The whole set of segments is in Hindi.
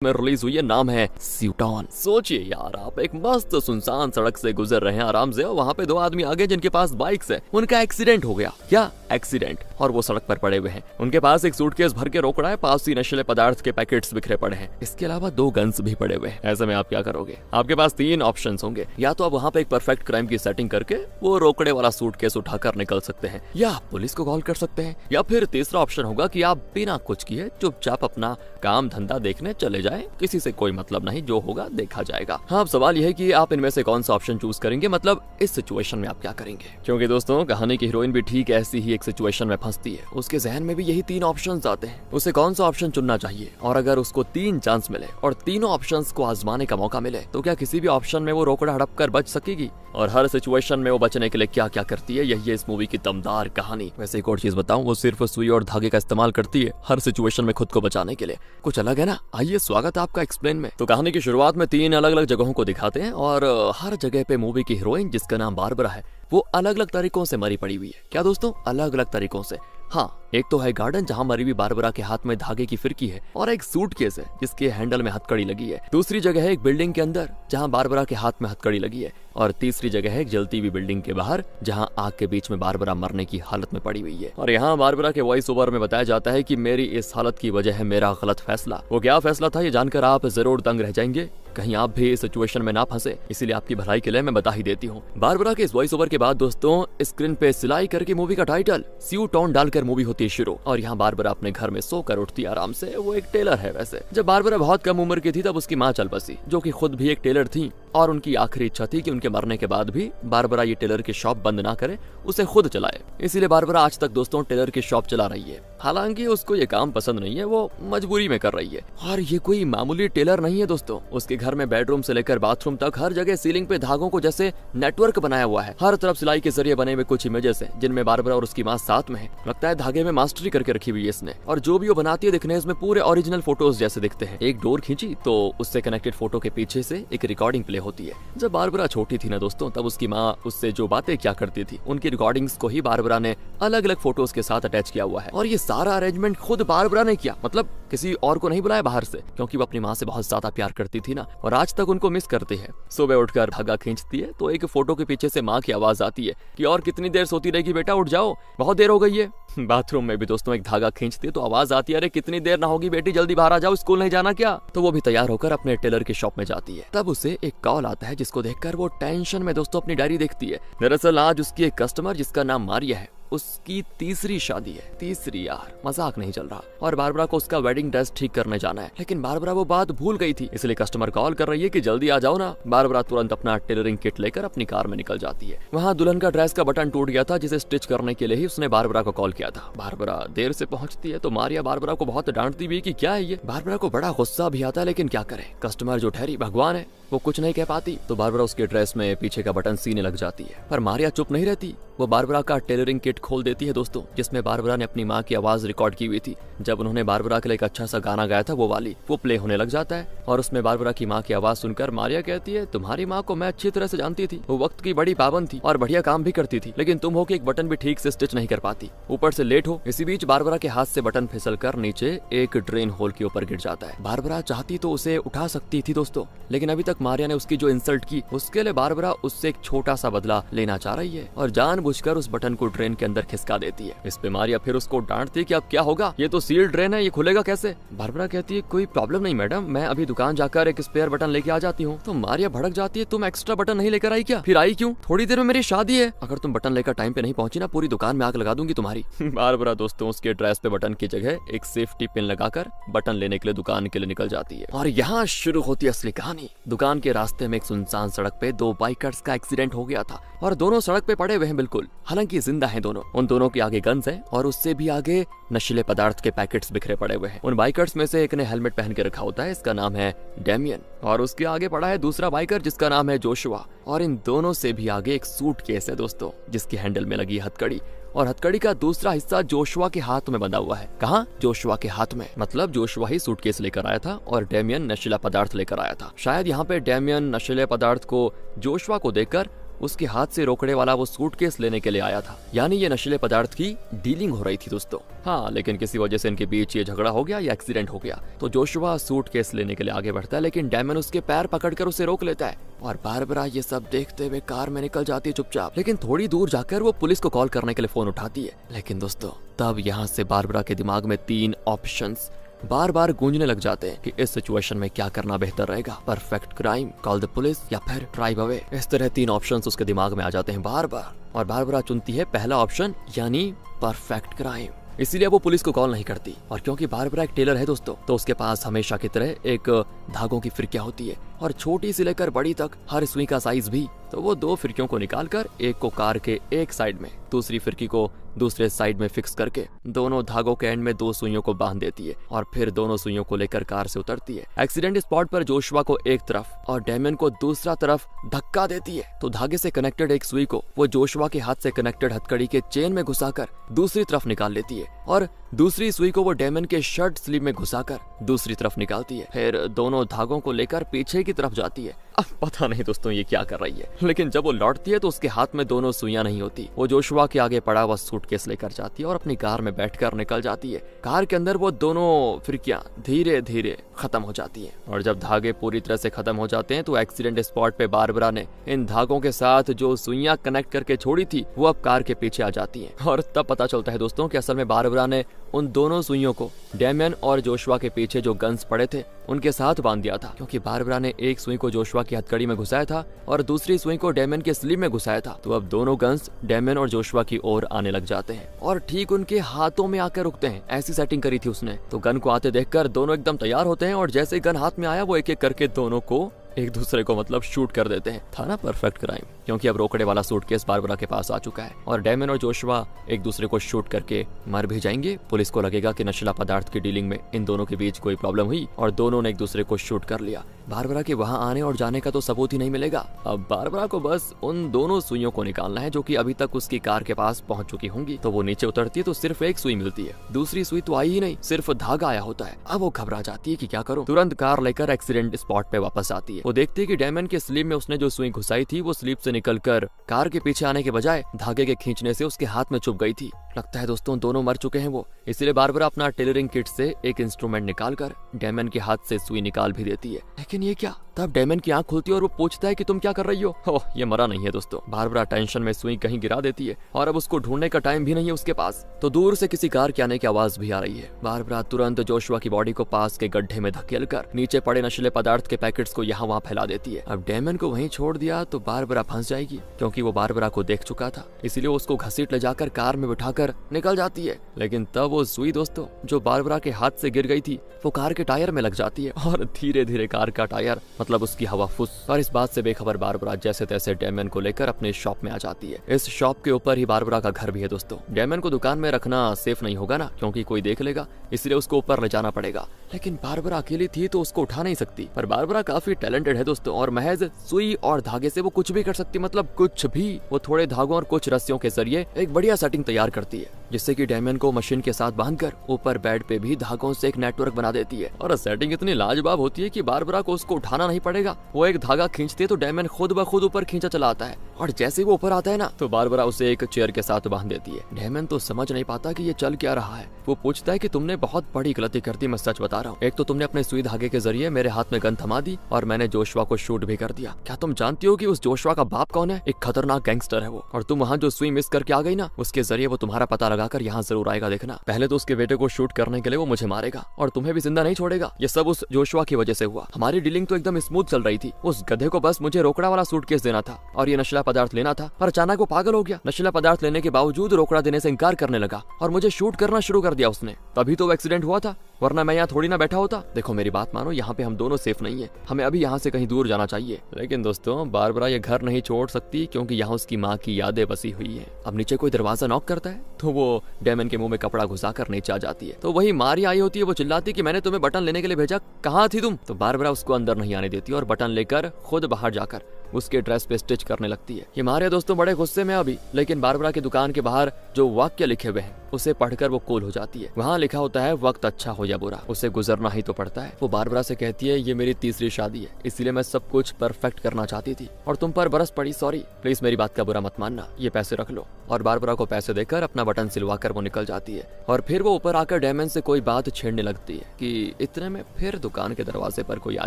में रिलीज हुई है, नाम है स्यूटॉन। सोचिए यार, आप एक मस्त सुनसान सड़क से गुजर रहे हैं आराम से, और वहाँ पे दो आदमी आगे जिनके पास बाइक्स है, उनका एक्सीडेंट हो गया। क्या एक्सीडेंट? और वो सड़क पर पड़े हुए हैं। उनके पास एक सूटकेस भर के रोकड़ा है, पास ही नशीले पदार्थ के पैकेट्स बिखरे पड़े हैं, इसके अलावा 2 गन्स भी पड़े हुए हैं। ऐसे में आप क्या करोगे? आपके पास 3 ऑप्शंस होंगे। या तो आप वहाँ पे एक परफेक्ट क्राइम की सेटिंग करके वो रोकड़े वाला सूटकेस उठाकर निकल सकते हैं, या पुलिस को कॉल कर सकते हैं, या फिर तीसरा ऑप्शन होगा कि आप बिना कुछ किए चुपचाप अपना काम धंधा देखने चले जाएं, किसी से कोई मतलब नहीं, जो होगा देखा जाएगा। हाँ, अब सवाल यह है कि आप इनमें से कौन सा ऑप्शन चूज करेंगे, मतलब इस सिचुएशन में आप क्या करेंगे। क्योंकि दोस्तों, कहानी की हीरोइन भी ठीक ऐसी ही एक सिचुएशन में फंसती है। उसके जहन में भी यही 3 ऑप्शंस आते हैं, उसे कौन सा ऑप्शन चुनना चाहिए। और अगर उसको 3 चांस मिले और तीनों ऑप्शंस को आजमाने का मौका मिले, तो क्या किसी भी ऑप्शन में वो रोकड़ा हड़प कर बच सकेगी? और हर सिचुएशन में वो बचने के लिए क्या क्या करती है, यही है इस मूवी की दमदार कहानी। वैसे एक और चीज बताऊं, वो सिर्फ सुई और धागे का इस्तेमाल करती है हर सिचुएशन में खुद को बचाने के लिए। कुछ अलग है ना? आइए, स्वागत है आपका एक्सप्लेन में। तो कहानी की शुरुआत में 3 अलग अलग जगहों को दिखाते हैं, और हर जगह पे मूवी की हीरोइन, जिसका नाम बारबरा है, वो अलग अलग तरीकों से मरी पड़ी हुई है। क्या दोस्तों? अलग अलग तरीकों से। हाँ, एक तो है गार्डन जहाँ मरी हुई बारबरा के हाथ में धागे की फिरकी है, और एक सूटकेस है जिसके हैंडल में हथकड़ी लगी है। दूसरी जगह है एक बिल्डिंग के अंदर जहाँ बारबरा के हाथ में हथकड़ी लगी है, और तीसरी जगह है एक जलती हुई बिल्डिंग के बाहर जहाँ आग के बीच में बारबरा मरने की हालत में पड़ी हुई है। और यहाँ बारबरा के वॉइस ओवर में बताया जाता है कि मेरी इस हालत की वजह है मेरा गलत फैसला। वो क्या फैसला था, ये जानकर आप जरूर दंग रह जाएंगे। कहीं आप भी इस सिचुएशन में ना फंसे, इसीलिए आपकी भलाई के लिए मैं बता ही देती हूँ। बारबरा के इस वॉइस ओवर के बाद दोस्तों, स्क्रीन पे सिलाई करके मूवी का टाइटल स्यूटॉन डालकर मूवी होती है शुरू। और यहाँ बारबरा अपने घर में सोकर उठती है आराम से। वो एक टेलर है। वैसे जब बारबरा बहुत कम उम्र की थी, तब उसकी माँ चल बसी, जो कि खुद भी एक टेलर थी, और उनकी आखिरी इच्छा थी कि उनके मरने के बाद भी बारबरा ये टेलर की शॉप बंद ना करे, उसे खुद चलाए। इसीलिए बारबरा आज तक दोस्तों टेलर की शॉप चला रही है। हालांकि उसको ये काम पसंद नहीं है, वो मजबूरी में कर रही है। और ये कोई मामूली टेलर नहीं है दोस्तों। उसके घर में बेडरूम से लेकर बाथरूम तक हर जगह सीलिंग पे धागों को जैसे नेटवर्क बनाया हुआ है। हर तरफ सिलाई के जरिए बने हुए कुछ इमेजेस हैं, जिनमें बारबरा और उसकी माँ साथ में है। लगता है धागे में मास्टरी करके रखी हुई है इसने। और जो भी वो बनाती है, दिखने इसमें पूरे ओरिजिनल फोटोज जैसे दिखते हैं। एक डोर खींची तो उससे कनेक्टेड फोटो के पीछे से एक रिकॉर्डिंग प्ले होती है। जब बारबरा छोटी थी ना दोस्तों, तब उसकी माँ उससे जो बातें क्या करती थी, उनकी रिकॉर्डिंग्स को ही बारबरा ने अलग अलग फोटोज के साथ अटैच किया हुआ है। और ये सारा अरेंजमेंट खुद बारबरा ने किया, मतलब किसी और को नहीं बुलाया बाहर से, क्योंकि वो अपनी माँ से बहुत ज्यादा प्यार करती थी ना, और आज तक उनको मिस करती है। सुबह उठकर धागा खींचती है तो एक फोटो के पीछे से माँ की आवाज आती है कि और कितनी देर सोती रहेगी बेटा, उठ जाओ, बहुत देर हो गई है। बाथरूम में भी दोस्तों एक धागा खींचती है तो आवाज आती है, अरे कितनी देर ना होगी बेटी, जल्दी बाहर आ जाओ, स्कूल नहीं जाना क्या? तो वो भी तैयार होकर अपने टेलर की शॉप में जाती है। तब उसे एक कॉल आता है, जिसको देखकर वो टेंशन में दोस्तों अपनी डायरी देखती है। दरअसल आज उसकी एक कस्टमर, जिसका नाम मारिया है, उसकी तीसरी शादी है। तीसरी यार, मजाक नहीं चल रहा। और बारबरा को उसका वेडिंग ड्रेस ठीक करने जाना है, लेकिन बारबरा वो बात भूल गई थी, इसलिए कस्टमर कॉल कर रही है कि जल्दी आ जाओ ना। बारबरा तुरंत अपना टेलरिंग किट लेकर अपनी कार में निकल जाती है। वहाँ दुल्हन का ड्रेस का बटन टूट गया था, जिसे स्टिच करने के लिए ही उसने बारबरा को कॉल किया था। बारबरा देर से पहुंचती है तो मारिया बारबरा को बहुत डांटती भी कि क्या है ये। बारबरा को बड़ा गुस्सा भी आता है, लेकिन क्या करे, कस्टमर जो ठहरी भगवान है, वो कुछ नहीं कह पाती। तो बारबरा उसके ड्रेस में पीछे का बटन सीने लग जाती है। पर मारिया चुप नहीं रहती, वो बारबरा का टेलरिंग किट खोल देती है दोस्तों, जिसमें बारबरा ने अपनी माँ की आवाज रिकॉर्ड की हुई थी। जब उन्होंने बारबरा के लिए एक अच्छा सा गाना गाया था, वो प्ले होने लग जाता है। और उसमें बारबरा की माँ की आवाज सुनकर मारिया कहती है, तुम्हारी माँ को मैं अच्छी तरह से जानती थी, वो वक्त की बड़ी पाबंद थी और बढ़िया काम भी करती थी, लेकिन तुम हो कि एक बटन भी ठीक से स्टिच नहीं कर पाती, ऊपर से लेट हो। इसी बीच बारबरा के हाथ से बटन फिसल कर नीचे एक ड्रेन होल के ऊपर गिर जाता है। बारबरा चाहती तो उसे उठा सकती थी दोस्तों, लेकिन अभी तक मारिया ने उसकी जो इंसल्ट की, उसके लिए बारबरा उससे एक छोटा सा बदला लेना चाह रही है, और जानबूझकर उस बटन को ड्रेन के अंदर खिसका देती है। इस पे मारिया फिर उसको डांटती है कि अब क्या होगा, ये तो सील ड्रेन है, ये खुलेगा कैसे? बारबरा कहती है, कोई प्रॉब्लम नहीं मैडम, मैं अभी दुकान जाकर एक स्पेयर बटन लेके आ जाती हूँ। तो मारिया भड़क जाती है, तुम एक्स्ट्रा बटन नहीं लेकर आई क्या? फिर आई क्यों? थोड़ी देर में मेरी शादी है, अगर तुम बटन लेकर टाइम पे नहीं पहुंची ना, पूरी दुकान में आग लगा दूंगी तुम्हारी। बारबरा दोस्तों उसके ड्रेस पे बटन की जगह एक सेफ्टी पिन लगाकर बटन लेने के लिए दुकान के लिए निकल जाती है। और यहाँ शुरू होती है असली कहानी। दुकान के रास्ते में एक सुनसान सड़क पे 2 बाइकर्स का एक्सीडेंट हो गया था, और दोनों सड़क पे पड़े हुए हैं बिल्कुल, हालांकि जिंदा हैं दोनों। उन दोनों के आगे गन्स हैं, और उससे भी आगे नशीले पदार्थ के पैकेट्स बिखरे पड़े हुए हैं। उन बाइकर्स में से एक ने हेलमेट पहन के रखा होता है, इसका नाम है डेमियन, और उसके आगे पड़ा है दूसरा बाइकर जिसका नाम है जोशुआ। और इन दोनों से भी आगे एक सूटकेस है दोस्तों, जिसकी हैंडल में लगी हथकड़ी, और हथकड़ी का दूसरा हिस्सा जोशुआ के हाथ में बंधा हुआ है। कहाँ? जोशुआ के हाथ में, मतलब जोशुआ ही सूटकेस लेकर आया था और डेमियन नशीला पदार्थ लेकर आया था। शायद यहाँ पे डेमियन नशीले पदार्थ को जोशुआ को देकर उसके हाथ से रोकड़े वाला वो सूटकेस लेने के लिए आया था। यानी ये नशीले पदार्थ की डीलिंग हो रही थी दोस्तों। हाँ, लेकिन किसी वजह से इनके बीच ये झगड़ा हो गया या एक्सीडेंट हो गया। तो जोशुआ सूटकेस लेने के लिए आगे बढ़ता है, लेकिन डैमन उसके पैर पकड़कर उसे रोक लेता है और बारबरा ये सब देखते हुए कार में निकल जाती है चुपचाप। लेकिन थोड़ी दूर जाकर वो पुलिस को कॉल करने के लिए फोन उठाती है। लेकिन दोस्तों तब यहाँ से बारबरा के दिमाग में 3 ऑप्शंस बार बार गूंजने लग जाते हैं कि इस सिचुएशन में क्या करना बेहतर रहेगा, perfect crime, call the police या फिर ड्राइव अवे। इस तरह 3 ऑप्शंस उसके दिमाग में आ जाते हैं बार बार, और बारबरा चुनती है पहला ऑप्शन यानी परफेक्ट क्राइम। इसीलिए वो पुलिस को कॉल नहीं करती। और क्योंकि बारबरा एक टेलर है दोस्तों, तो उसके पास हमेशा की तरह एक धागों की फिरकियां होती है और छोटी से लेकर बड़ी तक हर सुई का साइज भी। तो वो 2 फिरकियों को निकालकर एक को कार के एक साइड में, दूसरी फिरकी को दूसरे साइड में फिक्स करके दोनों धागों के एंड में 2 सुइयों को बांध देती है और फिर दोनों सुइयों को लेकर कार से उतरती है। एक्सीडेंट स्पॉट पर जोशुआ को एक तरफ और डैमन को दूसरा तरफ धक्का देती है। तो धागे से कनेक्टेड एक सुई को वो जोशुआ के हाथ से कनेक्टेड हथकड़ी के चेन में घुसाकर दूसरी तरफ निकाल लेती है और दूसरी सुई को वो डैमन के शर्ट स्लीव में घुसाकर दूसरी तरफ निकालती है। फिर दोनों धागों को लेकर पीछे की तरफ जाती है। अब पता नहीं दोस्तों ये क्या कर रही है, लेकिन जब वो लौटती है तो उसके हाथ में दोनों सुइयां नहीं होती। वो जोशुआ के आगे पड़ा हुआ सूटकेस लेकर जाती है और अपनी कार में बैठकर निकल जाती है। कार के अंदर वो दोनों फिरकियां धीरे धीरे खत्म हो जाती हैं और जब धागे पूरी तरह से खत्म हो जाते हैं तो एक्सीडेंट स्पॉट पे बारबरा ने इन धागों के साथ जो सुइयां कनेक्ट करके छोड़ी थी वो अब कार के पीछे आ जाती हैं। और तब पता चलता है दोस्तों कि असल में बारबरा ने उन दोनों सुइयों को डैमियन और जोशुआ के पीछे जो गन्स पड़े थे उनके साथ बांध दिया था, क्योंकि बारबरा ने एक सुई को जोशुआ की हथकड़ी में घुसाया था और दूसरी सुई को डैमियन के स्लीव में घुसाया था। तो अब दोनों गन्स डैमियन और जोशुआ की ओर आने लग जाते हैं और ठीक उनके हाथों में आकर रुकते हैं। ऐसी सेटिंग करी थी उसने। तो गन को आते देखकर दोनों एकदम तैयार होते हैं और जैसे गन हाथ में आया वो एक एक करके दोनों को एक दूसरे को मतलब शूट कर देते हैं। था ना परफेक्ट क्राइम, क्योंकि अब रोकड़े वाला सूटकेस बारबरा के पास आ चुका है और डैमियन और जोशुआ एक दूसरे को शूट करके मर भी जाएंगे। पुलिस को लगेगा कि नशीला पदार्थ की डीलिंग में इन दोनों के बीच कोई प्रॉब्लम हुई और दोनों ने एक दूसरे को शूट कर लिया। बारबरा के वहां आने और जाने का तो सबूत ही नहीं मिलेगा। अब बारबरा को बस उन दोनों सुइयों को निकालना है जो कि अभी तक उसकी कार के पास पहुंच चुकी होंगी। तो वो नीचे उतरती है तो सिर्फ एक सुई मिलती है, दूसरी सुई तो आई ही नहीं, सिर्फ धागा आया होता है। अब वो घबरा जाती है कि क्या करूं। तुरंत कार लेकर एक्सीडेंट स्पॉट पे वापस आती है। वो देखती है कि डैमियन के स्लीव में उसने जो सुई घुसाई थी वो स्लीव से निकलकर कार के पीछे आने के बजाय धागे के खींचने से उसके हाथ में चुभ गई थी। लगता है दोस्तों दोनों मर चुके हैं वो। इसीलिए बारबरा अपना टेलरिंग किट से एक इंस्ट्रूमेंट निकालकर डैमियन के हाथ से सुई निकाल भी देती है। लेकिन ये क्या? तब डैमियन की आंख खुलती है और वो पूछता है कि तुम क्या कर रही हो? ओह, ये मरा नहीं है दोस्तों। बारबरा टेंशन में सुई कहीं गिरा देती है और अब उसको ढूंढने का टाइम भी नहीं है उसके पास। तो दूर से किसी कार के आने की आवाज भी आ रही है। बारबरा तुरंत जोशुआ की बॉडी को पास के गड्ढे में धकेलकर नीचे पड़े नशीले पदार्थ के पैकेट्स को यहाँ वहाँ फैला देती है। अब डैमियन को वहीं छोड़ दिया तो बारबरा फंस जाएगी, क्योंकि वो बारबरा को देख चुका था। इसीलिए उसको घसीट ले जाकर कार में बिठाकर निकल जाती है। लेकिन तब वो सुई दोस्तों जो बारबरा के हाथ से गिर गई थी वो कार के टायर में लग जाती है और धीरे धीरे कार का टायर मतलब उसकी हवा फुस। और इस बात से बेखबर बारबरा जैसे तैसे डैमियन को लेकर अपने शॉप में आ जाती है। इस शॉप के ऊपर ही बारबरा का घर भी है दोस्तों। डैमियन को दुकान में रखना सेफ नहीं होगा ना, क्योंकि कोई देख लेगा, इसलिए उसको ऊपर ले जाना पड़ेगा। लेकिन बारबरा अकेली थी तो उसको उठा नहीं सकती। पर बारबरा काफी टैलेंटेड है दोस्तों और महज सुई और धागे से वो कुछ भी कर सकती, मतलब कुछ भी। वो थोड़े धागों और कुछ रस्सियों के जरिए एक बढ़िया सेटिंग तैयार करती है, जिससे कि डैमियन को मशीन के साथ बांधकर ऊपर बेड पे भी धागों से एक नेटवर्क बना देती है। और सेटिंग इतनी लाजवाब होती है कि बारबरा को उसको उठाना नहीं पड़ेगा। वो एक धागा खींचती है तो डैमियन खुद ब खुद ऊपर खींचा चला आता है और जैसे वो ऊपर आता है ना तो बारबरा उसे एक चेयर के साथ बांध देती है। डैमियन तो समझ नहीं पाता कि ये चल क्या रहा है। वो पूछता है कि तुमने बहुत बड़ी गलती कर दी, मैं सच बता रहा हूँ। एक तो तुमने अपने सुई धागे के जरिए मेरे हाथ में गन थमा दी और मैंने जोशुआ को शूट भी कर दिया। क्या तुम जानती हो कि उस जोशुआ का बाप कौन है? एक खतरनाक गैंगस्टर है वो। और तुम वहाँ जो सुई मिस करके आ गई ना, उसके जरिए वो तुम्हारा पता लगाकर यहाँ जरूर आएगा। देखना, पहले तो उसके बेटे को शूट करने के लिए वो मुझे मारेगा और तुम्हें भी जिंदा नहीं छोड़ेगा। ये सब उस जोशुआ की वजह से हुआ। हमारी डीलिंग तो एकदम स्मूथ चल रही थी। उस गधे को बस मुझे रोकड़ा वाला सूटकेस देना था और ये नशीला पदार्थ लेना था, पर अचानक वो पागल हो गया। नशीला पदार्थ लेने के बावजूद रोकड़ा देने से इनकार करने लगा और मुझे शूट करना शुरू कर दिया उसने। तभी तो वो एक्सीडेंट हुआ था, वरना मैं यहाँ थोड़ी ना बैठा होता। देखो मेरी बात मानो, यहाँ पे हम दोनों सेफ नहीं है। हमें अभी यहाँ से कहीं दूर जाना चाहिए। लेकिन दोस्तों बारबरा ये घर नहीं छोड़ सकती, क्योंकि यहाँ उसकी माँ की यादें बसी हुई है। अब नीचे कोई दरवाजा नॉक करता है तो वो डैमियन के मुंह में कपड़ा घुसाकर नीचे आ जाती है। तो वही मारिया आई होती है। वो चिल्लाती कि मैंने तुम्हें बटन लेने के लिए भेजा, कहाँ थी तुम? तो बारबरा उसको अंदर नहीं आने देती और बटन लेकर खुद बाहर जाकर उसके ड्रेस पे स्टिच करने लगती है। ये मारिया दोस्तों बड़े गुस्से में अभी, लेकिन बारबरा की दुकान के बाहर जो वाक्य लिखे हुए हैं उसे पढ़कर वो कूल हो जाती है। वहाँ लिखा होता है वक्त अच्छा हो या बुरा उसे गुजरना ही तो पड़ता है। वो बारबरा से कहती है ये मेरी तीसरी शादी है, इसलिए मैं सब कुछ परफेक्ट करना चाहती थी और तुम पर बरस पड़ी, सॉरी, प्लीज मेरी बात का बुरा मत मानना, ये पैसे रख लो। और बारबरा को पैसे देकर अपना बटन सिलवाकर वो निकल जाती है। और फिर वो ऊपर आकर डेमन से कोई बात छेड़ने लगती है कि इतने में फिर दुकान के दरवाजे पर कोई आ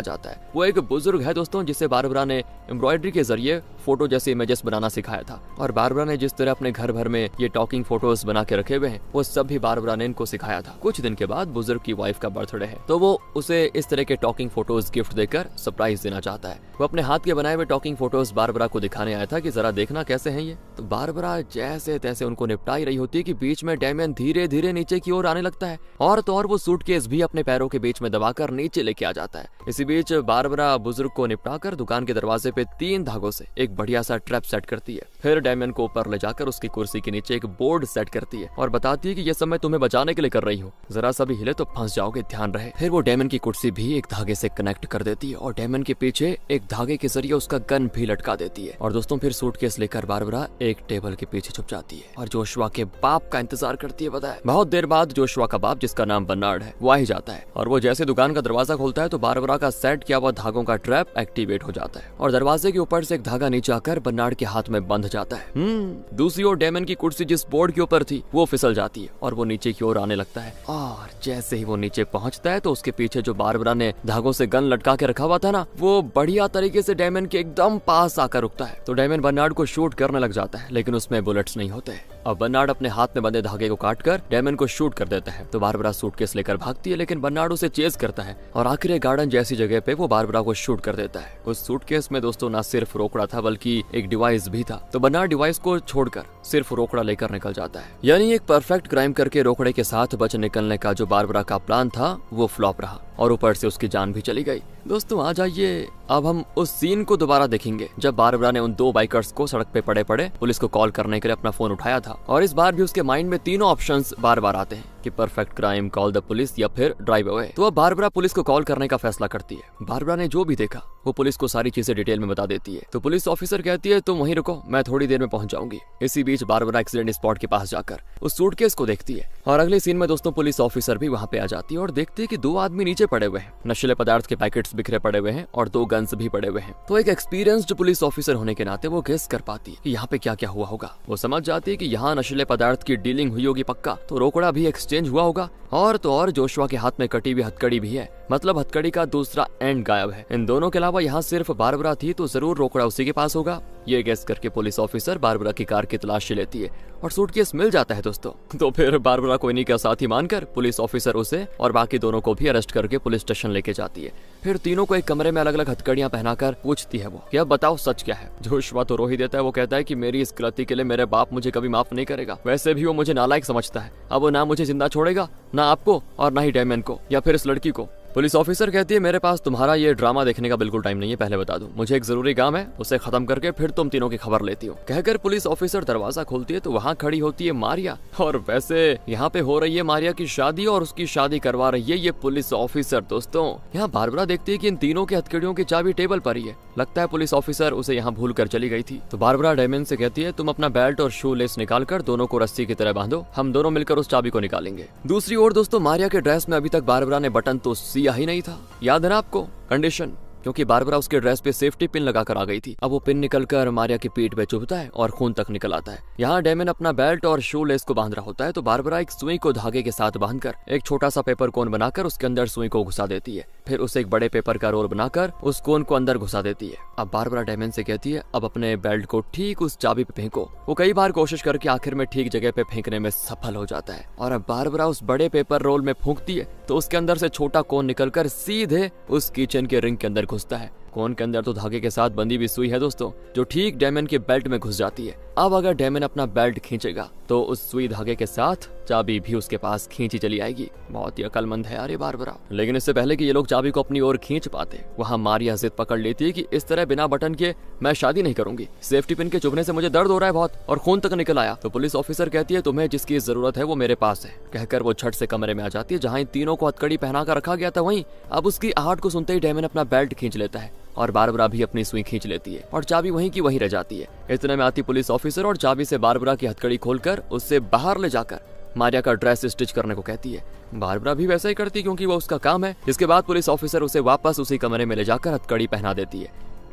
जाता है। वो एक बुजुर्ग है दोस्तों, जिसे बारबरा ने एम्ब्रॉयडरी के जरिए फोटो जैसे इमेजेस बनाना सिखाया था। और बारबरा ने जिस तरह अपने घर भर में ये टॉकिंग फोटोज बना के रखे हुए हैं वो सब भी बारबरा ने इनको सिखाया था। कुछ दिन के बाद बुजुर्ग की वाइफ का बर्थडे है, तो वो उसे इस तरह के टॉकिंग फोटोज गिफ्ट देकर सरप्राइज देना चाहता है। वो अपने हाथ के बनाए हुए टॉकिंग फोटोज बारबरा को दिखाने आया था कि जरा देखना कैसे हैं ये। तो बारबरा जैसे तैसे उनको निपटा ही रही होती है कि बीच में डेमियन धीरे धीरे नीचे की ओर आने लगता है और तो और वो सूटकेस भी अपने पैरों के बीच में दबाकर नीचे लेके आ जाता है। इसी बीच बारबरा बुजुर्ग को निपटाकर दुकान के दरवाजे पे 3 धागों से एक बढ़िया सा ट्रैप सेट करती है। फिर डेमियन को ऊपर ले जाकर उसकी कुर्सी के नीचे एक बोर्ड सेट करती है और बताती है कि ये सब मैं तुम्हें बचाने के लिए कर रही हूँ, जरा सा भी हिले तो फंस जाओगे, ध्यान रहे। फिर वो डेमियन की कुर्सी भी एक धागे से कनेक्ट कर देती है और डेमियन के पीछे एक धागे के जरिए उसका गन भी लटका देती है। और दोस्तों फिर सूटकेस लेकर बारबरा एक टेबल के पीछे छुप जाती है और जोशुआ के बाप का इंतजार करती है। बताए बहुत देर बाद जोशुआ का बाप, जिसका नाम बर्नार्ड है, वो आ ही जाता है और वो जैसे दुकान का दरवाजा खोलता है तो बारबरा का सेट किया हुआ धागों का ट्रैप एक्टिवेट हो जाता है और दरवाजे के ऊपर से एक धागा नीचे आकर बर्नार्ड के हाथ में बंध जाता है। दूसरी ओर डेमन की कुर्सी जिस बोर्ड के ऊपर थी वो फिसल जाती है और वो नीचे की ओर आने लगता है। और जैसे ही वो नीचे पहुंचता है तो उसके पीछे जो बारबरा ने धागों से गन लटका के रखा हुआ था ना, वो बढ़िया तरीके से डेमन के एकदम पास आकर रुकता है। तो डेमन बर्नार्ड को शूट करने लग जाता है, लेकिन उसमें बुलेट्स नहीं होते। अब बर्नार्ड अपने हाथ में बंधे धागे को काटकर डेमन को शूट कर देता है। तो बारबरा सूटकेस लेकर भागती है, लेकिन बर्नार्ड उसे चेज करता है और आखिर गार्डन जैसी जगह पे वो बारबरा को शूट कर देता है। उस सूटकेस में दोस्तों ना सिर्फ रोकड़ा था बल्कि एक डिवाइस भी था। तो बर्नार्ड डिवाइस को छोड़कर सिर्फ रोकड़ा लेकर निकल जाता है। यानी एक परफेक्ट क्राइम करके रोकड़े के साथ बच निकलने का जो बारबरा का प्लान था वो फ्लॉप रहा और ऊपर से उसकी जान भी चली गई। दोस्तों आ जाइए, अब हम उस सीन को दोबारा देखेंगे जब बारबरा ने उन 2 बाइकर्स को सड़क पे पड़े पड़े पुलिस को कॉल करने के लिए अपना फोन उठाया था। और इस बार भी उसके माइंड में तीनों ऑप्शंस बार बार आते हैं कि perfect crime, call the police या फिर ड्राइव अवे। तो अब बारबरा पुलिस को कॉल करने का फैसला करती है। बारबरा ने जो भी देखा वो पुलिस को सारी चीजें डिटेल में बता देती है। तो पुलिस ऑफिसर कहती है तुम वहीं रुको, मैं थोड़ी देर में पहुंच जाऊंगी। इसी बीच बारबरा एक्सीडेंट स्पॉट के पास जाकर उस सूटकेस को देखती है और अगले सीन में दोस्तों पुलिस ऑफिसर भी वहाँ पे आ जाती है और देखती है कि 2 आदमी नीचे पड़े हुए हैं, नशीले पदार्थ के पैकेट्स बिखरे पड़े हुए हैं और 2 गन्स भी पड़े हुए हैं। तो एक एक्सपीरियंस्ड पुलिस ऑफिसर होने के नाते वो गेस कर पाती है कि यहाँ पे क्या क्या हुआ होगा। वो समझ जाती है कि यहाँ नशीले पदार्थ की डीलिंग हुई होगी पक्का, तो रोकड़ा भी एक्सचेंज हुआ होगा और तो और जोशुआ के हाथ में कटी हुई हथकड़ी भी है, मतलब हथकड़ी का दूसरा एंड गायब है। इन दोनों के अलावा यहाँ सिर्फ बारबरा थी तो जरूर रोकड़ा उसी के पास होगा। ये गेस करके पुलिस ऑफिसर बारबरा की कार की तलाशी लेती है और सूटकेस मिल जाता है दोस्तों। तो फिर बारबरा को इन्हीं का साथी मानकर पुलिस ऑफिसर उसे और बाकी दोनों को भी अरेस्ट करके पुलिस स्टेशन लेके जाती है। फिर तीनों को एक कमरे में अलग अलग हथकड़ियां पहनाकर पूछती है वो कि अब बताओ सच क्या है। जोशुआ तो रो ही देता है। वो कहता है कि मेरी इस गलती के लिए मेरे बाप मुझे कभी माफ नहीं करेगा, वैसे भी वो मुझे नालायक समझता है। अब वो ना मुझे जिंदा छोड़ेगा, ना आपको और ना ही डेमन को या फिर इस लड़की को। पुलिस ऑफिसर कहती है मेरे पास तुम्हारा ये ड्रामा देखने का बिल्कुल टाइम नहीं है, पहले बता दूं, मुझे एक जरूरी काम है, उसे खत्म करके फिर तुम तीनों की खबर लेती हूँ। कहकर पुलिस ऑफिसर दरवाजा खोलती है तो वहाँ खड़ी होती है मारिया। और वैसे यहाँ पे हो रही है मारिया की शादी और उसकी शादी करवा रही है ये पुलिस ऑफिसर। दोस्तों यहाँ बारबरा देखती है कि इन तीनों के हथकड़ियों की चाबी टेबल पर ही है, लगता है पुलिस ऑफिसर उसे यहाँ भूल कर चली गई थी। तो बारबरा डेमन से कहती है तुम अपना बेल्ट और शू लेस निकाल कर दोनों को रस्सी की तरह बांधो, हम दोनों मिलकर उस चाबी को निकालेंगे। दूसरी ओर दोस्तों मारिया के ड्रेस में अभी तक बारबरा ने बटन तो सिया ही नहीं था, याद है ना आपको कंडीशन, क्योंकि बारबरा उसके ड्रेस पे सेफ्टी पिन लगाकर आ गई थी। अब वो पिन निकलकर मारिया की पीठ पे चुभता है और खून तक निकल आता है। यहाँ डेमन अपना बेल्ट और शू लेस को बांध रहा होता है तो बारबरा एक सुई को धागे के साथ बांधकर एक छोटा सा पेपर कोन बनाकर उसके अंदर सुई को घुसा देती है। फिर उसे एक बड़े पेपर का रोल बनाकर उस कोन को अंदर घुसा देती है। अब बारबरा डेमन से कहती है अब अपने बेल्ट को ठीक उस चाबी पे फेंको। वो कई बार कोशिश करके आखिर में ठीक जगह पे फेंकने में सफल हो जाता है और अब बारबरा उस बड़े पेपर रोल में फूंकती है तो उसके अंदर से छोटा कोन निकलकर सीधे उस किचन के रिंग के अंदर घुसता है। कोन के अंदर तो धागे के साथ बंधी हुई सुई है दोस्तों, जो ठीक डेमन के बेल्ट में घुस जाती है। अब अगर डेमन अपना बेल्ट खींचेगा तो उस सुई धागे के साथ चाबी भी उसके पास खींची चली आएगी। बहुत ही अकलमंद है यार ये बारबरा। लेकिन इससे पहले कि ये लोग चाबी को अपनी ओर खींच पाते, वहाँ मारिया जिद पकड़ लेती है कि इस तरह बिना बटन के मैं शादी नहीं करूंगी, सेफ्टी पिन के चुभने से मुझे दर्द हो रहा है बहुत और खून तक निकल आया। तो पुलिस ऑफिसर कहती है तुम्हें जिसकी जरूरत है वो मेरे पास है। कहकर वो झट से कमरे में आ जाती है जहाँ इन तीनों को हथकड़ी पहना कर रखा गया था वहीं। अब उसकी आहट को सुनते ही डेमन अपना बेल्ट खींच लेता है और बारबरा भी अपनी सुई खींच लेती है और चाबी वहीं की वहीं रह जाती है। इतने में आती पुलिस ऑफिसर और चाबी से बारबरा की हथकड़ी खोलकर उससे बाहर ले जाकर मारिया का ड्रेस स्टिच करने को कहती है। बारबरा भी वैसा ही करती क्योंकि वो उसका काम है। इसके बाद पुलिस ऑफिसर उसे वापस उसी कमरे में ले जाकर हथकड़ी पहना देती है,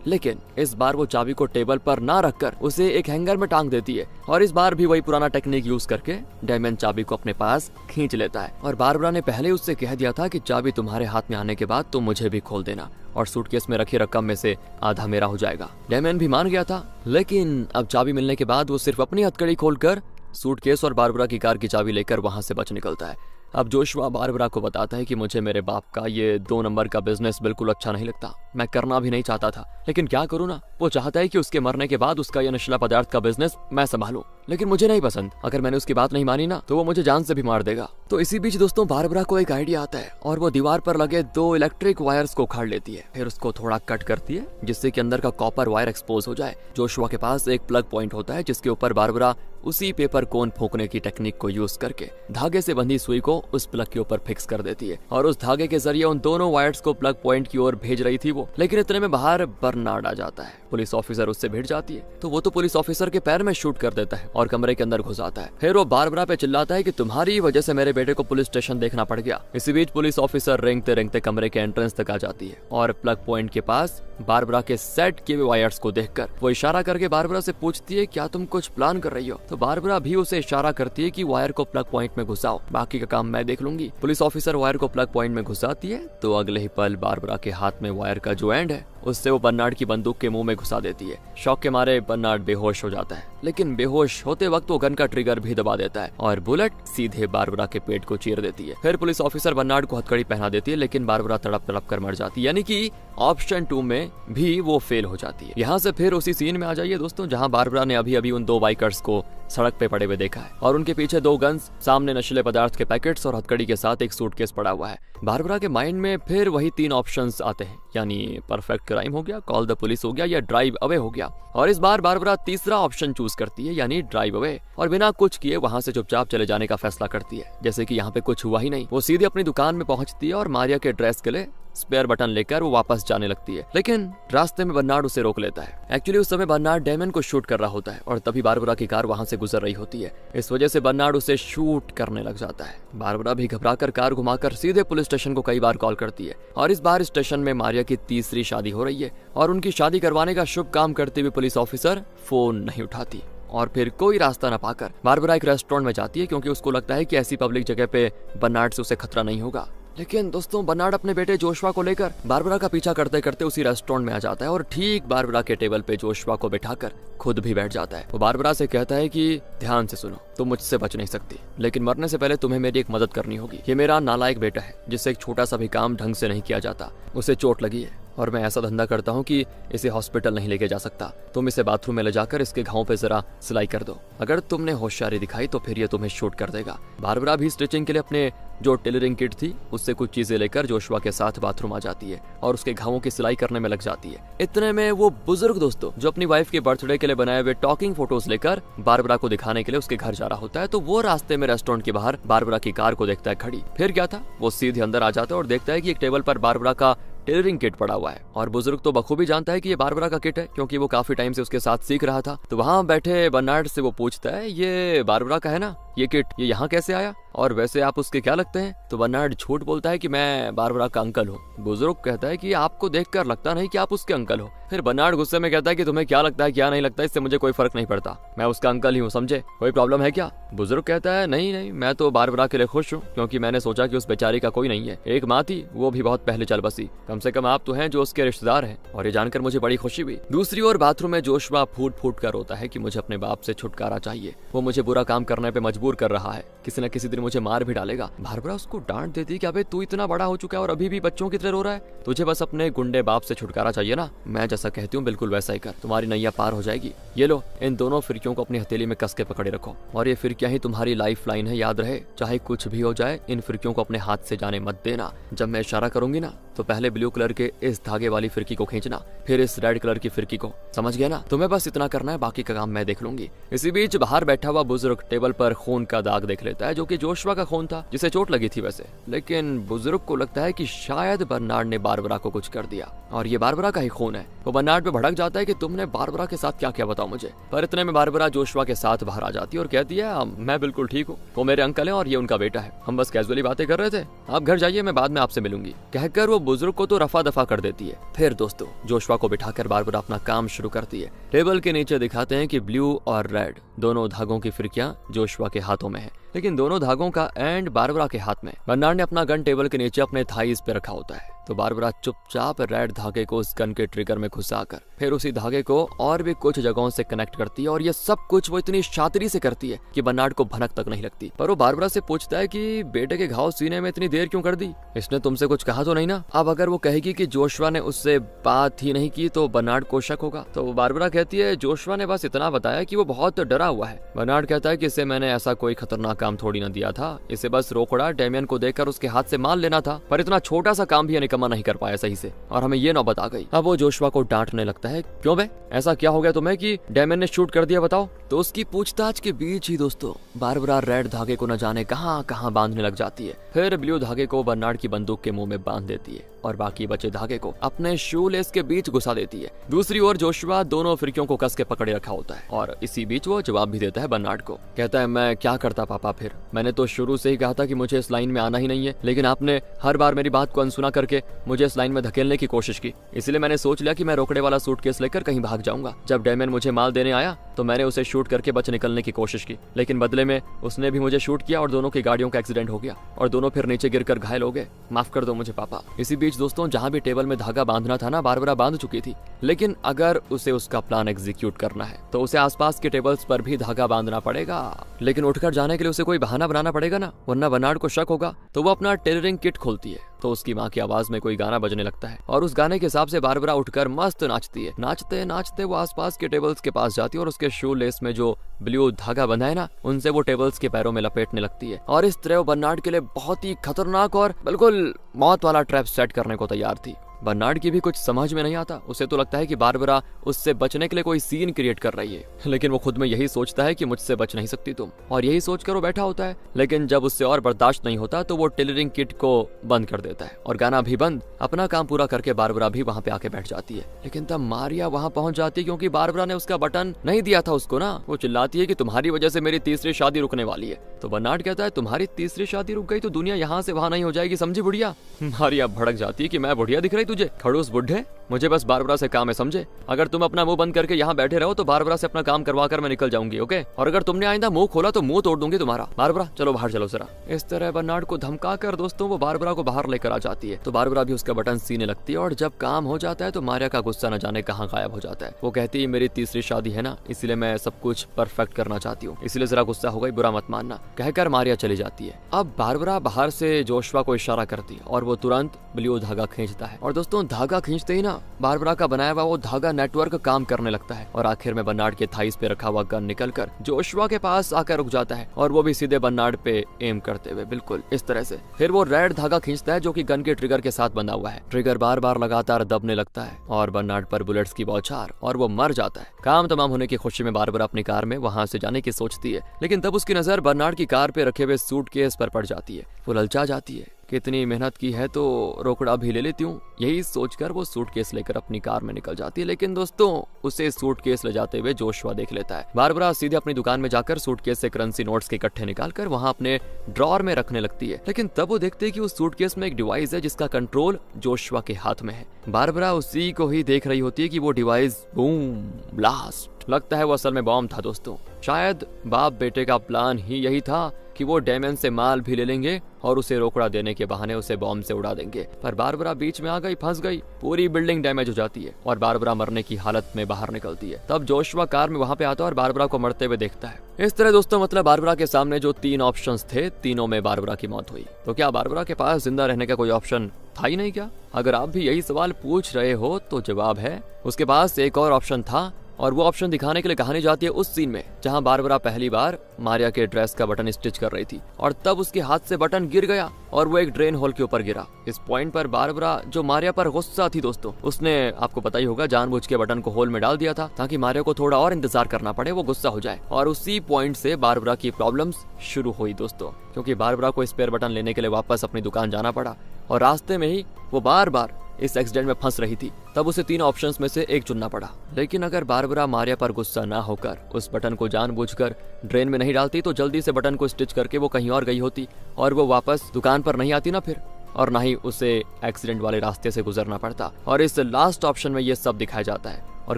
लेकिन इस बार वो चाबी को टेबल पर ना रखकर उसे एक हैंगर में टांग देती है और इस बार भी वही पुराना टेक्निक यूज करके डेमियन चाबी को अपने पास खींच लेता है। और बारबरा ने पहले उससे कह दिया था कि चाबी तुम्हारे हाथ में आने के बाद तुम मुझे भी खोल देना और सूटकेस में रखी रकम में से आधा मेरा हो जाएगा। डेमियन भी मान गया था, लेकिन अब चाबी मिलने के बाद वो सिर्फ अपनी हथकड़ी खोलकर सूटकेस और बारबरा की कार की चाबी लेकर वहां से बच निकलता है। अब जोशुआ बारबरा को बताता है कि मुझे मेरे बाप का ये 2 नंबर का बिजनेस बिल्कुल अच्छा नहीं लगता, मैं करना भी नहीं चाहता था, लेकिन क्या करूँ ना, वो चाहता है कि उसके मरने के बाद उसका ये नशीला पदार्थ का बिजनेस मैं संभालूं, लेकिन मुझे नहीं पसंद। अगर मैंने उसकी बात नहीं मानी ना तो वो मुझे जान से भी मार देगा। तो इसी बीच दोस्तों बारबरा को एक आइडिया आता है और वो दीवार पर लगे 2 इलेक्ट्रिक वायर्स को उखाड़ लेती है, फिर उसको थोड़ा कट करती है जिससे कि अंदर का कॉपर वायर एक्सपोज हो जाए। जोशुआ के पास एक प्लग पॉइंट होता है जिसके ऊपर बारबरा उसी पेपर कोन फूंकने की टेक्निक को यूज करके धागे से बंधी सुई को उस प्लग के ऊपर फिक्स कर देती है और उस धागे के जरिए उन दोनों वायर्स को प्लग पॉइंट की ओर भेज रही थी वो। लेकिन इतने में बाहर बर्नार्ड आ जाता है। पुलिस ऑफिसर उससे भिड़ जाती है तो वो तो पुलिस ऑफिसर के पैर में शूट कर देता है और कमरे के अंदर घुस आता है। फिर वो बारबरा पे चिल्लाता है कि तुम्हारी वजह से मेरे बेटे को पुलिस स्टेशन देखना पड़ गया। इसी बीच पुलिस ऑफिसर रेंगते रेंगते कमरे के एंट्रेंस तक आ जाती है और प्लग पॉइंट के पास बारबरा के सेट किए हुए वायर्स को देखकर वो इशारा करके बारबरा से पूछती है क्या तुम कुछ प्लान कर रही हो। तो बारबरा भी उसे इशारा करती है कि वायर को प्लग पॉइंट में घुसाओ, बाकी का काम मैं देख लूंगी। पुलिस ऑफिसर वायर को प्लग पॉइंट में घुसाती है तो अगले ही पल बारबरा के हाथ में वायर का जो एंड है उससे वो बर्नार्ड की बंदूक के मुंह में घुसा देती है। शॉक के मारे बर्नार्ड बेहोश हो जाता है, लेकिन बेहोश होते वक्त वो गन का ट्रिगर भी दबा देता है और बुलेट सीधे बारबरा के पेट को चीर देती है। फिर पुलिस ऑफिसर बर्नार्ड को हथकड़ी पहना देती है, लेकिन बारबरा तड़प तड़प कर मर जाती है, यानी कि ऑप्शन 2 में भी वो फेल हो जाती है। यहाँ से फिर उसी सीन में आ जाइए दोस्तों जहाँ बारबरा ने अभी अभी उन 2 बाइकर्स को सड़क पे पड़े हुए देखा है और उनके पीछे 2 गन्स, सामने नशीले पदार्थ के पैकेट्स और हथकड़ी के साथ एक सूटकेस पड़ा हुआ है। बारबरा के माइंड में फिर वही 3 ऑप्शंस आते हैं, यानी परफेक्ट क्राइम हो गया, कॉल द पुलिस हो गया या ड्राइव अवे हो गया। और इस बार बारबरा तीसरा ऑप्शन चूज करती है, यानी ड्राइव अवे, और बिना कुछ किए वहां से चुपचाप चले जाने का फैसला करती है, जैसे कि यहाँ पे कुछ हुआ ही नहीं। वो सीधे अपनी दुकान में पहुंचती है और मारिया के ड्रेस के लिए स्पेयर बटन लेकर वो वापस जाने लगती है, लेकिन रास्ते में बर्नार्ड उसे रोक लेता है। एक्चुअली उस समय बर्नार्ड डेमियन को शूट कर रहा होता है और तभी बारबरा की कार वहां से गुजर रही होती है। इस वजह से बर्नार्ड उसे शूट करने लग जाता है। बारबरा भी घबराकर कार घुमाकर सीधे पुलिस स्टेशन को कई बार कॉल करती है और इस बार स्टेशन में मारिया की तीसरी शादी हो रही है और उनकी शादी करवाने का शुभ काम करते हुए पुलिस ऑफिसर फोन नहीं उठाती और फिर कोई रास्ता न पाकर बारबरा एक रेस्टोरेंट में जाती है क्योंकि उसको लगता है कि ऐसी पब्लिक जगह पे बर्नार्ड से उसे खतरा नहीं होगा। लेकिन दोस्तों बर्नार्ड अपने बेटे जोशुआ को लेकर बारबरा का पीछा करते करते उसी रेस्टोरेंट में आ जाता है और ठीक बारबरा के टेबल पे जोशुआ को बिठाकर खुद भी बैठ जाता है। वो बारबरा से कहता है कि ध्यान से सुनो, तुम मुझसे बच नहीं सकती, लेकिन मरने से पहले तुम्हें मेरी एक मदद करनी होगी। ये मेरा नालायक बेटा है जिससे एक छोटा सा भी काम ढंग से नहीं किया जाता। उसे चोट लगी है और मैं ऐसा धंधा करता हूँ कि इसे हॉस्पिटल नहीं लेके जा सकता। तुम इसे बाथरूम में ले जाकर इसके घावों पे जरा सिलाई कर दो। अगर तुमने होशियारी दिखाई तो फिर ये तुम्हें शूट कर देगा। बारबरा भी स्टिचिंग के लिए अपने जो टेलरिंग किट थी उससे कुछ चीजें लेकर जोशुआ के साथ बाथरूम आ जाती है और उसके घावों की सिलाई करने में लग जाती है। इतने में वो बुजुर्ग दोस्तों जो अपनी वाइफ के बर्थडे के लिए बनाए हुए टॉकिंग फोटोज लेकर बारबरा को दिखाने के लिए उसके घर जा रहा होता है, तो वो रास्ते में रेस्टोरेंट के बाहर बारबरा की कार को देखता है खड़ी। फिर क्या था, वो सीधे अंदर आ जाता है और देखता है कि एक टेबल पर बारबरा का टेलरिंग किट पड़ा हुआ है और बुजुर्ग तो बखूबी जानता है कि ये बारबरा का किट है क्योंकि वो काफी टाइम से उसके साथ सीख रहा था। तो वहाँ बैठे बर्नार्ड से वो पूछता है ये बारबरा का है ना ये किट, ये यहाँ कैसे आया और वैसे आप उसके क्या लगते हैं। तो बर्नार्ड झूठ बोलता है कि मैं बारबरा का अंकल हूँ। बुजुर्ग कहता है कि आपको देखकर लगता नहीं कि आप उसके अंकल हो। फिर बर्नार्ड गुस्से में कहता है कि तुम्हें क्या लगता है क्या नहीं लगता, इससे मुझे कोई फर्क नहीं पड़ता, मैं उसका अंकल ही हूँ, समझे, कोई प्रॉब्लम है क्या। बुजुर्ग कहता है नहीं नहीं, मैं तो बारबरा के लिए खुश हूँ क्योंकि मैंने सोचा कि उस बेचारी का कोई नहीं है, एक माँ थी वो भी बहुत पहले चल बसी, कम से कम आप तो हैं जो उसके रिश्तेदार हैं, और ये जानकर मुझे बड़ी खुशी हुई। दूसरी ओर बाथरूम में जोशुआ फूट फूट कर रोता है कि मुझे अपने बाप से छुटकारा चाहिए, वो मुझे बुरा काम करने पे मजबूर कर रहा है, किसी न किसी दिन मुझे मार भी डालेगा। बारबरा उसको डांट देती कि अबे तू इतना बड़ा हो चुका है और अभी भी बच्चों की तरह रो रहा है, तुझे बस अपने गुंडे बाप से छुटकारा चाहिए ना, मैं जैसा कहती हूँ बिल्कुल वैसा ही कर, तुम्हारी नैया पार हो जाएगी। ये लो इन दोनों फिरकियों को अपनी हथेली में कस के पकड़े रखो और ये फिरकियां ही तुम्हारी लाइफ लाइन है, याद रहे चाहे कुछ भी हो जाए इन फिरकियों को अपने हाथ से जाने मत देना। जब मैं इशारा करूंगी ना तो पहले ब्लू कलर के इस धागे वाली फिरकी को खींचना, फिर इस रेड कलर की फिरकी को, समझ गया ना, तुम्हें बस इतना करना है, बाकी का काम मैं देख लूंगी। इसी बीच बाहर बैठा हुआ बुजुर्ग टेबल पर खून खून का दाग देख लेता है, जो कि जोशुआ का खून था जिसे चोट लगी थी वैसे। लेकिन बुजुर्ग को लगता है कि शायद बर्नार्ड ने बारबरा को कुछ कर दिया और ये बारबरा का ही खून है। वो बर्नार्ड पे भड़क जाता है कि तुमने बारबरा के साथ क्या क्या बताओ मुझे। पर इतने में बारबरा जोशुआ के साथ बाहर आ जाती है और कहती है मैं बिल्कुल ठीक हूँ, वो मेरे अंकल है और ये उनका बेटा है, हम बस कैजुअली बातें कर रहे थे, आप घर जाइए, मैं बाद में आपसे मिलूंगी। कहकर वो बुजुर्ग को तो रफा दफा कर देती है। फिर दोस्तों जोशुआ को बिठाकर बारबरा अपना काम शुरू करती है। टेबल के नीचे दिखाते हैं कि ब्लू और रेड दोनों धागों की फिरकियां जोशुआ के हाथों में है, लेकिन दोनों धागों का एंड बारबरा के हाथ में। बर्नार्ड ने अपना गन टेबल के नीचे अपने थाईज पे रखा होता है, तो बारबरा चुपचाप रेड धागे को उस गन के ट्रिगर में घुसाकर फिर उसी धागे को और भी कुछ जगहों से कनेक्ट करती है। और ये सब कुछ वो इतनी शातिरी से करती है कि बर्नार्ड को भनक तक नहीं लगती। पर वो बारबरा से पूछता है कि बेटे के घाव सीने में इतनी देर क्यों कर दी, इसने तुमसे कुछ कहा तो नहीं ना। अब अगर वो कहेगी कि जोशुआ ने उससे बात ही नहीं की तो बर्नार्ड को शक होगा। तो बारबरा कहती है जोशुआ ने बस इतना बताया कि वो बहुत डरा हुआ है। बर्नार्ड कहता है कि इसे मैंने ऐसा कोई खतरनाक काम थोड़ी न दिया था, इसे बस रोकड़ा डेमियन को देकर उसके हाथ से मार लेना था, पर इतना छोटा सा काम भी ये निकम्मा नहीं कर पाया सही से, और हमें ये नौबत आ गई। अब वो जोशुआ को डांटने लगता है, क्यों बे ऐसा क्या हो गया तुम्हें कि डेमियन ने शूट कर दिया, बताओ। तो उसकी पूछताछ के बीच ही दोस्तों बारबरा रेड धागे को न जाने कहां कहां बांधने लग जाती है। फिर ब्लू धागे को बर्नार्ड की बंदूक के मुंह में बांध देती है और बाकी बचे धागे को अपने शू लेस के बीच घुसा देती है। दूसरी ओर जोशुआ दोनों फिरकियों को कस के पकड़े रखा होता है और इसी बीच वो जवाब भी देता है बर्नार्ड को। कहता है मैं क्या करता पापा, फिर मैंने तो शुरू से ही कहा था कि मुझे इस लाइन में आना ही नहीं है, लेकिन आपने हर बार मेरी बात को अनसुना करके मुझे इस लाइन में धकेलने की कोशिश की, इसलिए मैंने सोच लिया कि मैं रोकड़े वाला सूटकेस लेकर कहीं भाग जाऊंगा। जब डेमियन मुझे माल देने आया तो मैंने उसे शूट करके बच निकलने की कोशिश की, लेकिन बदले में उसने भी मुझे शूट किया और दोनों की गाड़ियों का एक्सीडेंट हो गया और दोनों फिर नीचे गिरकर घायल हो गए। माफ कर दो मुझे पापा। इसी बीच दोस्तों जहां भी टेबल में धागा बांधना था ना, बारबरा बांध चुकी थी, लेकिन अगर उसे उसका प्लान एग्जीक्यूट करना है तो उसे आसपास के टेबल्स पर भी धागा बांधना पड़ेगा, लेकिन उठकर जाने के लिए उसे कोई बहाना बनाना पड़ेगा ना, वरना बर्नार्ड को शक होगा। तो वो अपना टेलरिंग किट खोलती है तो उसकी माँ की आवाज में कोई गाना बजने लगता है और उस गाने के हिसाब से बारबरा उठकर मस्त नाचती है। नाचते नाचते वो आसपास के टेबल्स के पास जाती है और उसके शू लेस में जो ब्लू धागा बंधा है ना, उनसे वो टेबल्स के पैरों में लपेटने लगती है और इस तरह वो बर्नार्ड के लिए बहुत ही खतरनाक और बिल्कुल मौत वाला ट्रैप सेट करने को तैयार थी। बर्नार्ड की भी कुछ समझ में नहीं आता, उसे तो लगता है कि बारबरा उससे बचने के लिए कोई सीन क्रिएट कर रही है, लेकिन वो खुद में यही सोचता है कि मुझसे बच नहीं सकती तुम, और यही सोचकर वो बैठा होता है। लेकिन जब उससे और बर्दाश्त नहीं होता तो वो टेलरिंग किट को बंद कर देता है और गाना भी बंद। अपना काम पूरा करके बारबरा भी वहाँ पे आके बैठ जाती है, लेकिन तब मारिया वहाँ पहुंच जाती है क्योंकि बारबरा ने उसका बटन नहीं दिया था उसको ना। वो चिल्लाती है कि तुम्हारी वजह से मेरी तीसरी शादी रुकने वाली है। तो बर्नार्ड कहता है तुम्हारी तीसरी शादी रुक गई तो दुनिया यहाँ से वहाँ नहीं हो जाएगी, समझी बुढ़िया। मारिया भड़क जाती है कि मैं बुढ़िया दिख रही तुझे, खड़ूस बुढ़े, मुझे बस बारबरा से काम है समझे। अगर तुम अपना मुंह बंद करके यहाँ बैठे रहो तो बारबरा से अपना काम करवा कर मैं निकल जाऊंगी, ओके। और अगर तुमने आइंदा मुंह खोला तो मुंह तोड़ दूंगी तुम्हारा। बारबरा चलो बाहर चलो जरा। इस तरह बर्नार्ड को धमका कर दोस्तों वो बारबरा को बाहर लेकर आ जाती है। तो बारबरा भी उसका बटन सीने लगती है और जब काम हो जाता है तो मारिया का गुस्सा न जाने कहाँ गायब हो जाता है। वो कहती है मेरी तीसरी शादी है ना, इसलिए मैं सब कुछ परफेक्ट करना चाहती हूँ, इसलिए जरा गुस्सा हो गई, बुरा मत मानना, कहकर मारिया चली जाती है। अब बारबरा बाहर से जोशुआ को इशारा करती है और वो तुरंत ब्लू धागा खींचता है और दोस्तों धागा खींचते ही ना बारबरा का बनाया हुआ वो धागा नेटवर्क काम करने लगता है और आखिर में बर्नार्ड के थाईस पे रखा हुआ गन निकलकर जोशुआ के पास आकर रुक जाता है और वो भी सीधे बर्नार्ड पे एम करते हुए बिल्कुल इस तरह से। फिर वो रेड धागा खींचता है जो कि गन के ट्रिगर के साथ बंधा हुआ है। ट्रिगर बार बार लगातार दबने लगता है और बर्नार्ड पर बुलेट्स की बौछार और वो मर जाता है। काम तमाम होने की खुशी में बारबरा अपनी कार में वहां से जाने की सोचती है, लेकिन तब उसकी नजर बर्नार्ड की कार पे रखे हुए सूटकेस पर पड़ जाती है। वो ललचा जाती है, कितनी मेहनत की है तो रोकड़ा भी ले लेती हूँ, यही सोचकर वो सूटकेस लेकर अपनी कार में निकल जाती है। लेकिन दोस्तों उसे सूटकेस ले जाते हुए जोशुआ देख लेता है। बारबरा सीधे अपनी दुकान में जाकर सूटकेस से करेंसी नोट्स के इकट्ठे निकालकर वहाँ अपने ड्रॉर में रखने लगती है। लेकिन तब वो देखते हैं कि उस सूटकेस में एक डिवाइस है जिसका कंट्रोल जोशुआ के हाथ में है। बारबरा उसी को ही देख रही होती है कि वो डिवाइस बूम ब्लास्ट, लगता है वो असल में बॉम्ब था दोस्तों। शायद बाप बेटे का प्लान ही यही था कि वो डेमियन से माल भी ले लेंगे और उसे रोकड़ा देने के बहाने उसे बॉम्ब से उड़ा देंगे। पर बारबरा बीच में आ गई, फंस गई, पूरी बिल्डिंग डैमेज हो जाती है और बारबरा मरने की हालत में बाहर निकलती है। तब जोशुआ कार में वहां पे आता है और बारबरा को मरते हुए देखता है। इस तरह दोस्तों मतलब बारबरा के सामने जो 3 ऑप्शंस थे, तीनों में बारबरा की मौत हुई। तो क्या बारबरा के पास जिंदा रहने का कोई ऑप्शन था ही नहीं क्या? अगर आप भी यही सवाल पूछ रहे हो तो जवाब है उसके पास एक और ऑप्शन था और वो ऑप्शन दिखाने के लिए कहानी जाती है उस सीन में जहाँ बारबरा पहली बार मारिया के ड्रेस का बटन स्टिच कर रही थी और तब उसके हाथ से बटन गिर गया और वो एक ड्रेन होल के ऊपर गिरा। इस पॉइंट पर बारबरा जो मारिया पर गुस्सा थी दोस्तों, उसने आपको पता ही होगा जानबूझ के बटन को होल में डाल दिया था ताकि मारिया को थोड़ा और इंतजार करना पड़े, वो गुस्सा हो जाए। और उसी पॉइंट से बारबरा की प्रॉब्लम्स शुरू हुई दोस्तों, क्योंकि बारबरा को स्पेयर बटन लेने के लिए वापस अपनी दुकान जाना पड़ा और रास्ते में ही वो बार बार इस एक्सीडेंट में फंस रही थी। तब उसे 3 ऑप्शंस में से एक चुनना पड़ा। लेकिन अगर बारबरा मारिया पर गुस्सा ना होकर उस बटन को जानबूझकर ड्रेन में नहीं डालती तो जल्दी से बटन को स्टिच करके वो कहीं और गई होती और वो वापस दुकान पर नहीं आती ना फिर, और ना ही उसे एक्सीडेंट वाले रास्ते से गुजरना पड़ता। और इस लास्ट ऑप्शन में ये सब दिखाया जाता है और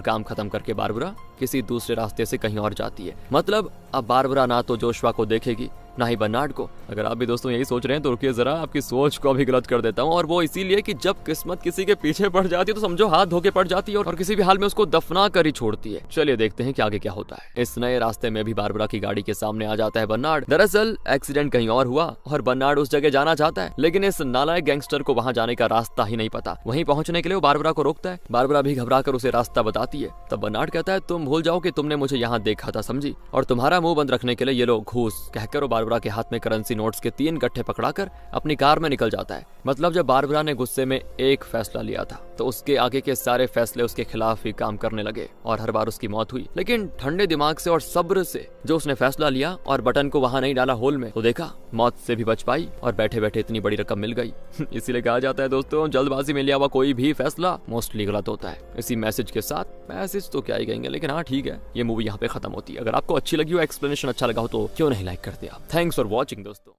काम खत्म करके बारबरा किसी दूसरे रास्ते से कहीं और जाती है। मतलब अब बारबरा ना तो जोशुआ को देखेगी ना ही बर्नार्ड को। अगर आप भी दोस्तों यही सोच रहे हैं तो रुकिए जरा, आपकी सोच को अभी गलत कर देता हूँ। और वो इसीलिए कि जब किस्मत किसी के पीछे पड़ जाती है तो समझो हाथ धोके पड़ जाती है और किसी भी हाल में उसको दफना कर ही छोड़ती है। चलिए देखते हैं कि आगे क्या होता है। इस नए रास्ते में भी बारबरा की गाड़ी के सामने आ जाता है बर्नार्ड। दरअसल एक्सीडेंट कहीं और हुआ और बर्नार्ड उस जगह जाना चाहता है, लेकिन इस नालायक गैंगस्टर को वहां जाने का रास्ता ही नहीं पता। वहीं पहुंचने के लिए वो बारबरा को रोकता है। बारबरा भी घबराकर उसे रास्ता बताती है। तब बर्नार्ड कहता है तुम भूल जाओ कि तुमने मुझे यहाँ देखा था समझी, और तुम्हारा मुंह बंद रखने के लिए ये लो घूस। कहकर वो बारबरा के हाथ में करेंसी नोट्स के 3 गट्ठे पकड़ाकर अपनी कार में निकल जाता है। मतलब जब बारबरा ने गुस्से में एक फैसला लिया था तो उसके आगे के सारे फैसले उसके खिलाफ ही काम करने लगे और हर बार उसकी मौत हुई। लेकिन ठंडे दिमाग से और सब्र से जो उसने फैसला लिया और बटन को वहां नहीं डाला होल में, तो देखा मौत से भी बच पाई और बैठे बैठे इतनी बड़ी रकम मिल गई। इसीलिए कहा जाता है दोस्तों, जल्दबाजी में लिया हुआ कोई भी फैसला मोस्टली गलत होता है। इसी मैसेज के साथ, मैसेज तो क्या ही कहेंगे, लेकिन हाँ ठीक है, ये मूवी यहाँ पे खत्म होती है। अगर आपको अच्छी लगी हो, एक्सप्लेनेशन अच्छा लगा हो तो क्यों नहीं लाइक करते आप। थैंक्स फॉर वॉचिंग दोस्तों।